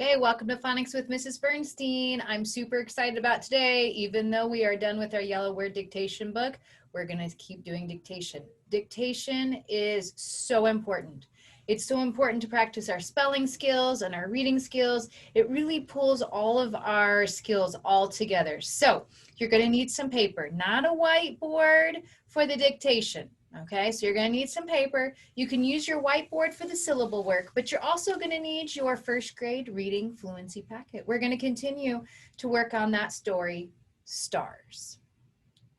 Okay, welcome to Phonics with Mrs. Bernstein. I'm super excited about today. Even though we are done with our yellow word dictation book, we're going to keep doing dictation. Dictation is so important. It's so important to practice our spelling skills and our reading skills. It really pulls all of our skills all together. So you're going to need some paper, not a whiteboard for the dictation. Okay, so you're going to need some paper. You can use your whiteboard for the syllable work, but you're also going to need your first grade reading fluency packet. We're going to continue to work on that story, Stars.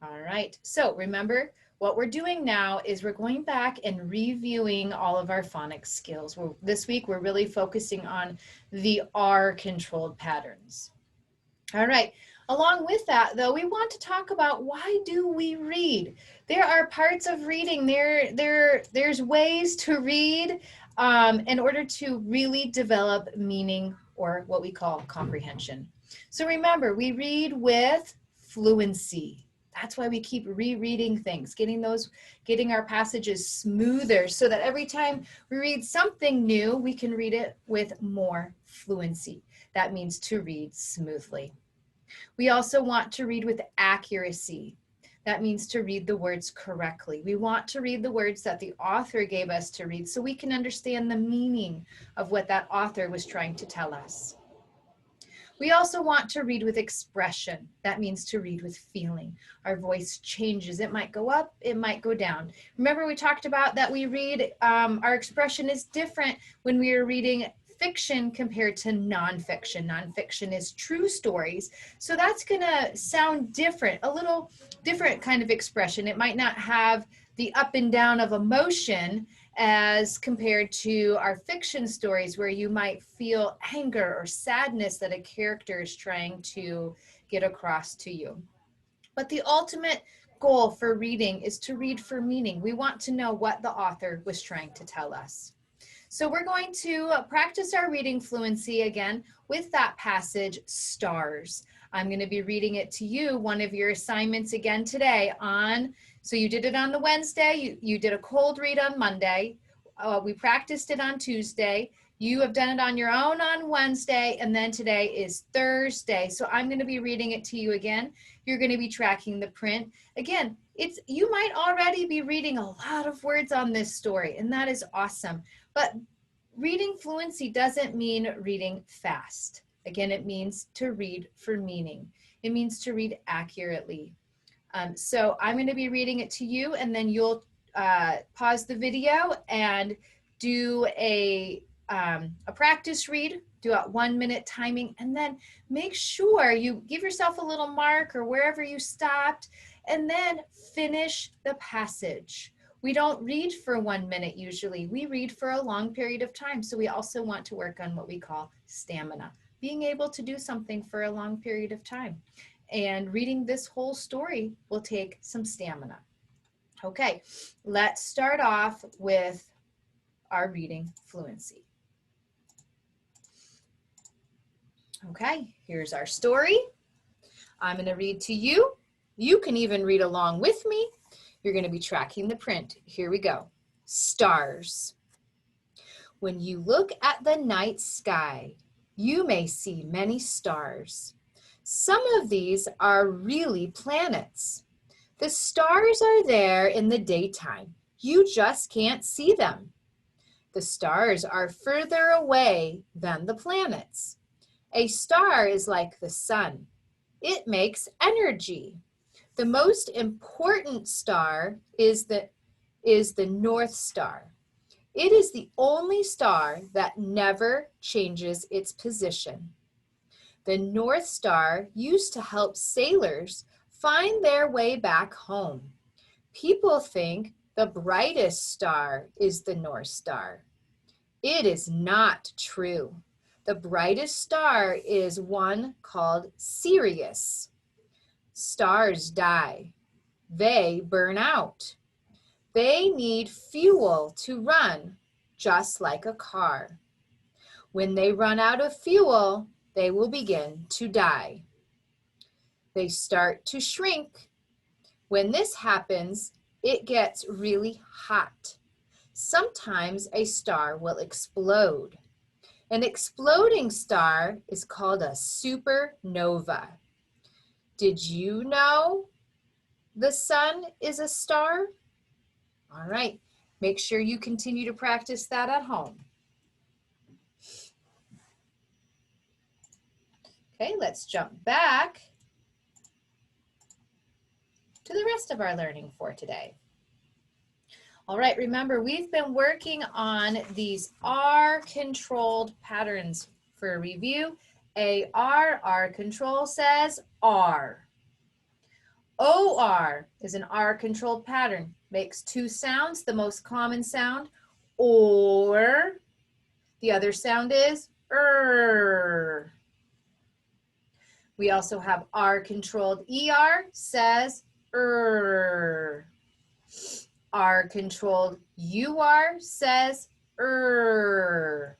All right, so remember what we're doing now is we're going back and reviewing all of our phonics skills. This week we're really focusing on the R-controlled patterns. All right. Along with that, though, we want to talk about why do we read? There are parts of reading. There's ways to read in order to really develop meaning or what we call comprehension. So remember, we read with fluency. That's why we keep rereading things, getting our passages smoother so that every time we read something new, we can read it with more fluency. That means to read smoothly. We also want to read with accuracy. That means to read the words correctly. We want to read the words that the author gave us to read so we can understand the meaning of what that author was trying to tell us. We also want to read with expression. That means to read with feeling. Our voice changes. It might go up, it might go down. Remember we talked about that we read, our expression is different when we are reading fiction compared to nonfiction. Nonfiction is true stories. So that's gonna sound different, a little different kind of expression. It might not have the up and down of emotion as compared to our fiction stories where you might feel anger or sadness that a character is trying to get across to you. But the ultimate goal for reading is to read for meaning. We want to know what the author was trying to tell us. So we're going to practice our reading fluency again with that passage, Stars. I'm going to be reading it to you, one of your assignments again today so you did it on the Wednesday, you did a cold read on Monday, we practiced it on Tuesday, you have done it on your own on Wednesday, and then today is Thursday. So I'm going to be reading it to you again. You're going to be tracking the print. Again, you might already be reading a lot of words on this story, and that is awesome. But reading fluency doesn't mean reading fast. Again, it means to read for meaning. It means to read accurately. So I'm going to be reading it to you, and then you'll pause the video and do a practice read, do a 1 minute timing, and then make sure you give yourself a little mark or wherever you stopped, and then finish the passage. We don't read for 1 minute usually. We read for a long period of time. So we also want to work on what we call stamina, being able to do something for a long period of time. And reading this whole story will take some stamina. Okay, let's start off with our reading fluency. Okay, here's our story. I'm going to read to you. You can even read along with me. You're going to be tracking the print. Here we go. Stars. When you look at the night sky, you may see many stars. Some of these are really planets. The stars are there in the daytime. You just can't see them. The stars are further away than the planets. A star is like the sun. It makes energy. The most important star is the North Star. It is the only star that never changes its position. The North Star used to help sailors find their way back home. People think the brightest star is the North Star. It is not true. The brightest star is one called Sirius. Stars die. They burn out. They need fuel to run, just like a car. When they run out of fuel, they will begin to die. They start to shrink. When this happens, it gets really hot. Sometimes a star will explode. An exploding star is called a supernova. Did you know the sun is a star? All right, make sure you continue to practice that at home. Okay, let's jump back to the rest of our learning for today. All right, remember we've been working on these R-controlled patterns for a review. A-R, R control says R. O-R is an R-controlled pattern. Makes two sounds, the most common sound, or. The other sound is er. We also have R-controlled ER, says er. R-controlled UR, says er.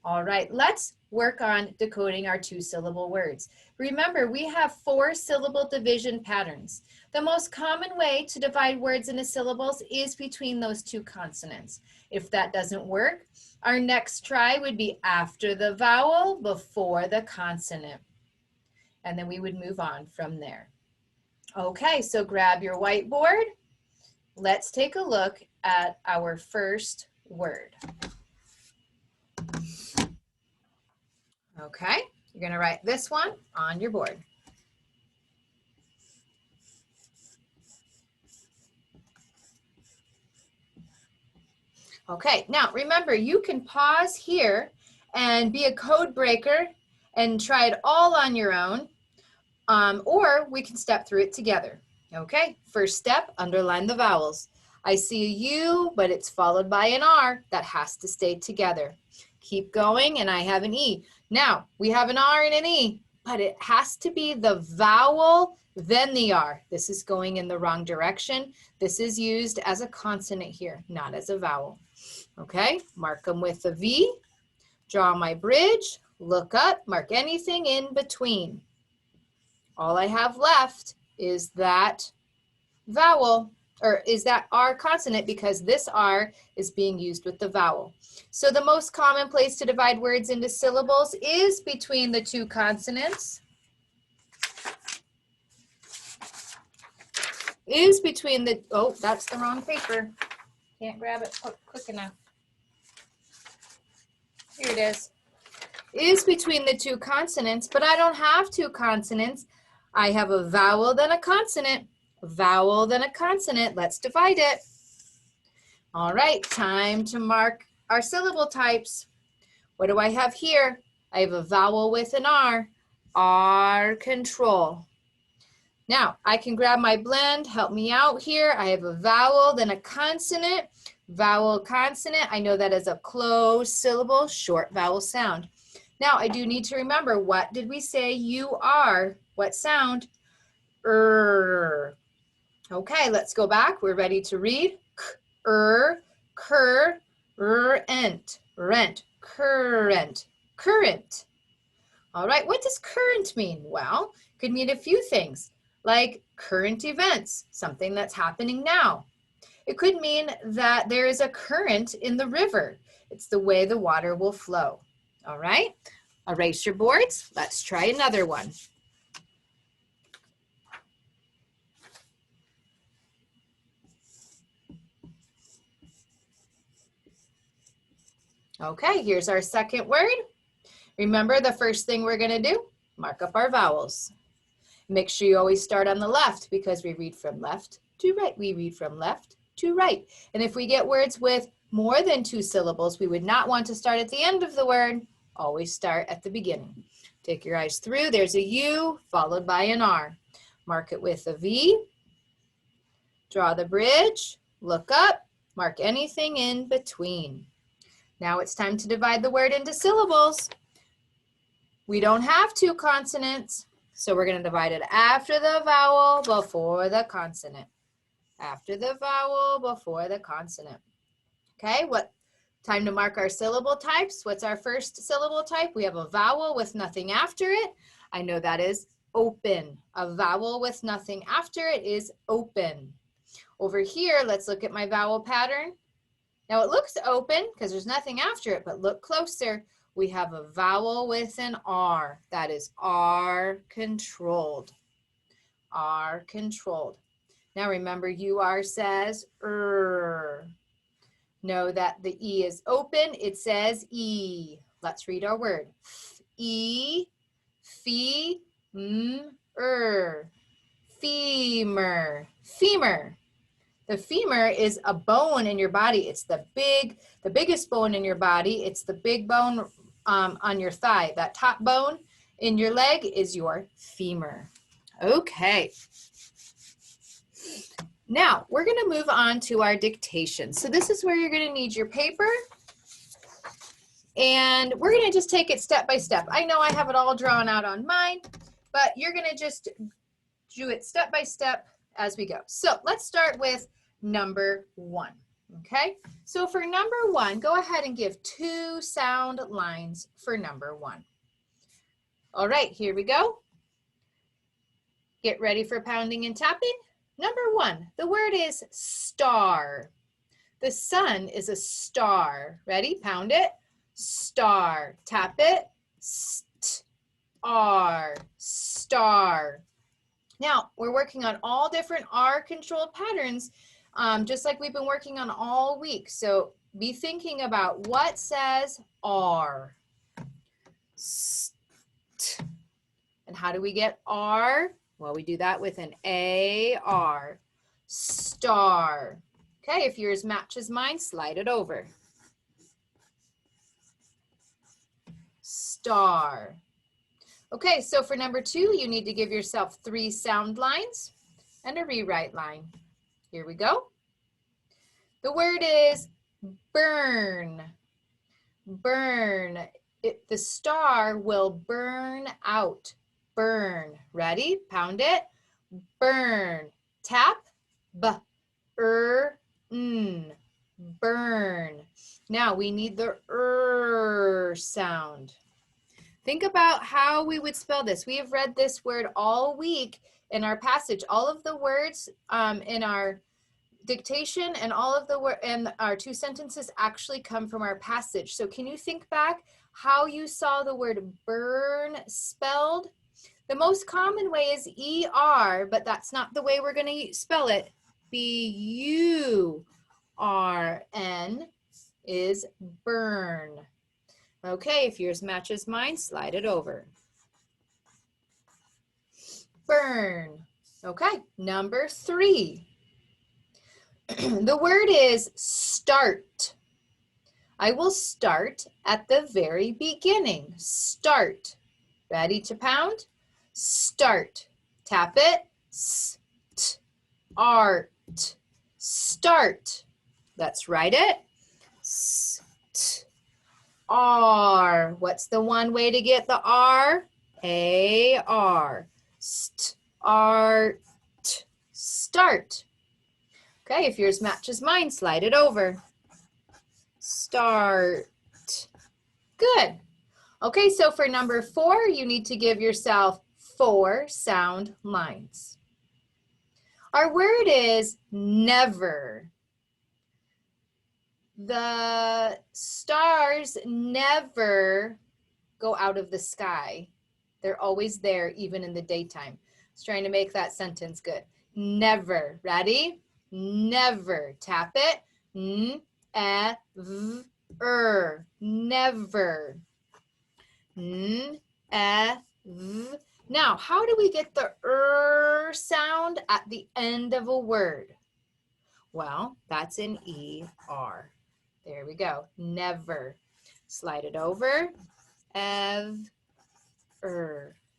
All right, let's work on decoding our two-syllable words. Remember, we have 4-syllable division patterns. The most common way to divide words into syllables is between those two consonants. If that doesn't work, our next try would be after the vowel, before the consonant. And then we would move on from there. Okay, so grab your whiteboard. Let's take a look at our first word. Okay, you're going to write this one on your board. Okay, now remember, you can pause here and be a code breaker and try it all on your own, or we can step through it together. Okay, first step, underline the vowels. I see a U, but it's followed by an R. That has to stay together. Keep going, and I have an E. Now, we have an R and an E, but it has to be the vowel, then the R. This is going in the wrong direction. This is used as a consonant here, not as a vowel. Okay, mark them with a V. Draw my bridge, look up, mark anything in between. All I have left is that vowel, or is that R consonant, because this R is being used with the vowel. So the most common place to divide words into syllables is between the two consonants. Is between the, oh, that's the wrong paper. Can't grab it quick enough. Here it is. Is between the two consonants, but I don't have two consonants. I have a vowel, then a consonant. A vowel, then a consonant. Let's divide it. All right, time to mark our syllable types. What do I have here? I have a vowel with an R. R control. Now, I can grab my blend. Help me out here. I have a vowel, then a consonant. Vowel, consonant. I know that as a closed syllable, short vowel sound. Now, I do need to remember, what did we say you are? What sound? Er. Okay, let's go back. We're ready to read. K, cur, rent, rent, current, current. All right, what does current mean? Well, it could mean a few things, like current events, something that's happening now. It could mean that there is a current in the river. It's the way the water will flow. All right, erase your boards. Let's try another one. Okay, here's our second word. Remember, the first thing we're going to do, mark up our vowels. Make sure you always start on the left, because we read from left to right. We read from left to right. And if we get words with more than 2 syllables, we would not want to start at the end of the word. Always start at the beginning. Take your eyes through. There's a U followed by an R. Mark it with a V. Draw the bridge. Look up. Mark anything in between. Now it's time to divide the word into syllables. We don't have 2 consonants, so we're going to divide it after the vowel, before the consonant. After the vowel, before the consonant. Okay, time to mark our syllable types. What's our first syllable type? We have a vowel with nothing after it. I know that is open. A vowel with nothing after it is open. Over here, let's look at my vowel pattern. Now it looks open because there's nothing after it, but look closer. We have a vowel with an R. That is R controlled. R controlled. Now remember, UR says Know that the E is open. It says E. Let's read our word. E, fe, femur. Femur. The femur is a bone in your body. It's the biggest bone in your body. It's the big bone on your thigh. That top bone in your leg is your femur. Okay. Now, we're going to move on to our dictation. So this is where you're going to need your paper. And we're going to just take it step by step. I know I have it all drawn out on mine, but you're going to just do it step by step as we go. So let's start with number 1. Okay, so for number 1, go ahead and give 2 sound lines for number 1. All right, here we go. Get ready for pounding and tapping. Number 1, the word is star. The sun is a star. Ready? Pound it. Star. Tap it. R. Star. Now, we're working on all different R-controlled patterns, just like we've been working on all week. So be thinking about what says R. And how do we get R? Well, we do that with an A-R. Star. Okay, if yours matches mine, slide it over. Star. Okay, so for number 2, you need to give yourself 3 sound lines and a rewrite line. Here we go. The word is burn. Burn. The star will burn out. Burn. Ready? Pound it. Burn. Tap. B-er-n. Burn. Now we need the sound. Think about how we would spell this. We have read this word all week in our passage. All of the words in our dictation and all of the and our 2 sentences actually come from our passage. So can you think back how you saw the word burn spelled? The most common way is E-R, but that's not the way we're going to spell it. B-U-R-N is burn. Okay, if yours matches mine, slide it over. Burn. Okay, number 3. The word is start. I will start at the very beginning. Start. Ready to pound? Start. Tap it. Art. Start. Let's write it. R. What's the one way to get the R? A-R. Art. Start. Okay, if yours matches mine, slide it over. Start. Good. Okay, so for number 4, you need to give yourself 4 sound lines. Our word is never. The stars never go out of the sky. They're always there, even in the daytime. I was trying to make that sentence good. Never. Ready? Never. Tap it. N-e-v-er. Never. N-e-v. Now, how do we get the sound at the end of a word? Well, that's an E-R. There we go. Never. Slide it over. Ev-er.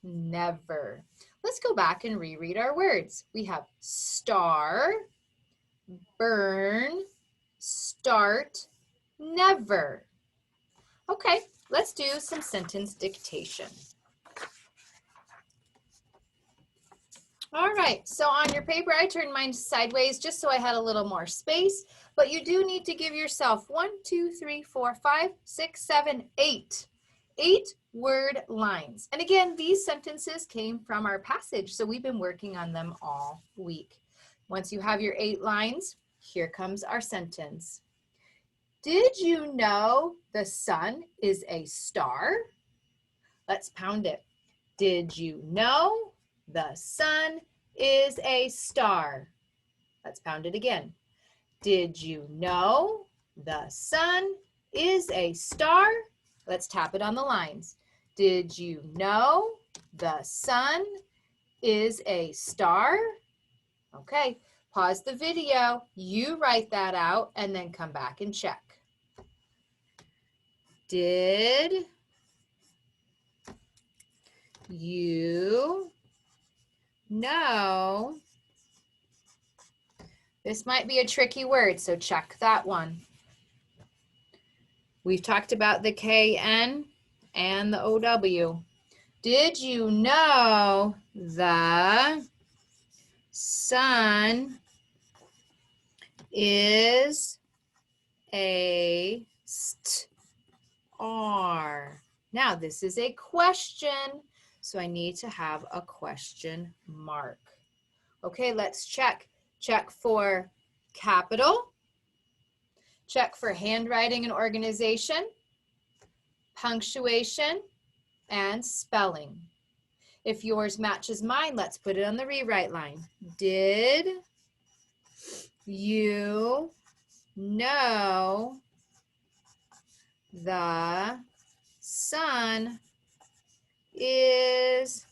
Never. Let's go back and reread our words. We have star, burn, start, never. Okay, let's do some sentence dictation. All right, so on your paper, I turned mine sideways just so I had a little more space, but you do need to give yourself 1, 2, 3, 4, 5, 6, 7, 8 word lines. And again, these sentences came from our passage, so we've been working on them all week. Once you have your 8 lines, here comes our sentence. Did you know the sun is a star? Let's pound it. Did you know the sun is a star? Let's pound it again. Did you know the sun is a star? Let's tap it on the lines. Did you know the sun is a star? Okay, pause the video. You write that out and then come back and check. Did you know? This might be a tricky word, so check that one. We've talked about the KN and the OW. Did you know the sun is a star? Now, this is a question, so I need to have a question mark. Okay, let's check. Check for capital. Check for handwriting and organization, punctuation, and spelling. If yours matches mine, let's put it on the rewrite line. Did you know the sun is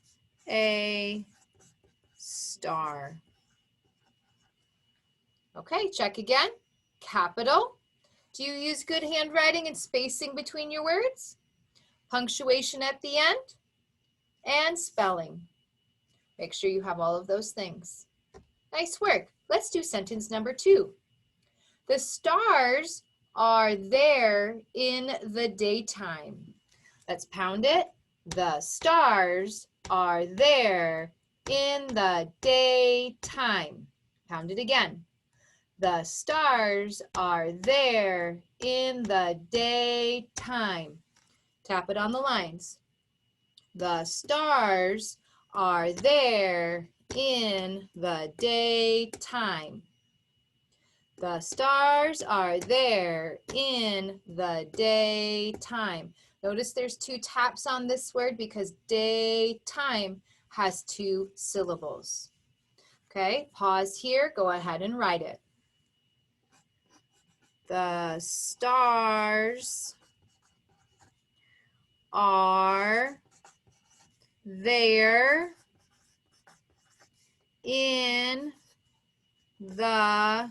a star? Okay, check again. Capital. Do you use good handwriting and spacing between your words? Punctuation at the end? And spelling. Make sure you have all of those things. Nice work. Let's do sentence number 2. The stars are there in the daytime. Let's pound it. The stars are there in the daytime. Pound it again. The stars are there in the daytime. Tap it on the lines. The stars are there in the daytime. The stars are there in the daytime. Notice there's 2 taps on this word because daytime has 2 syllables. Okay, pause here, go ahead and write it. The stars are there in the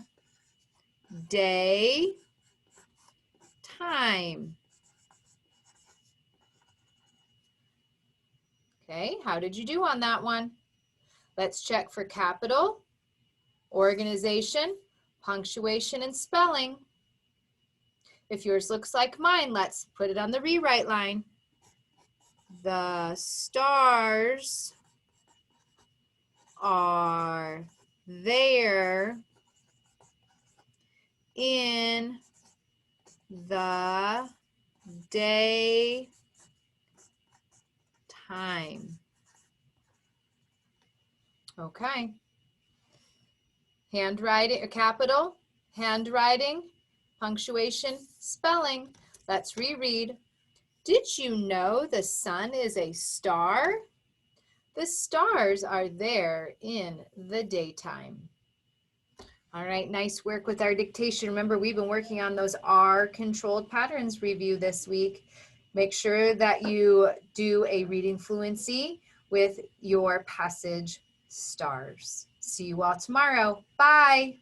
daytime. Okay, how did you do on that one? Let's check for capital, organization, punctuation, and spelling. If yours looks like mine, let's put it on the rewrite line. The stars are there in the daytime. Okay. Handwriting, capital, handwriting, punctuation, spelling. Let's reread. Did you know the sun is a star? The stars are there in the daytime. All right, nice work with our dictation. Remember, we've been working on those R-controlled patterns review this week. Make sure that you do a reading fluency with your passage stars. See you all tomorrow. Bye.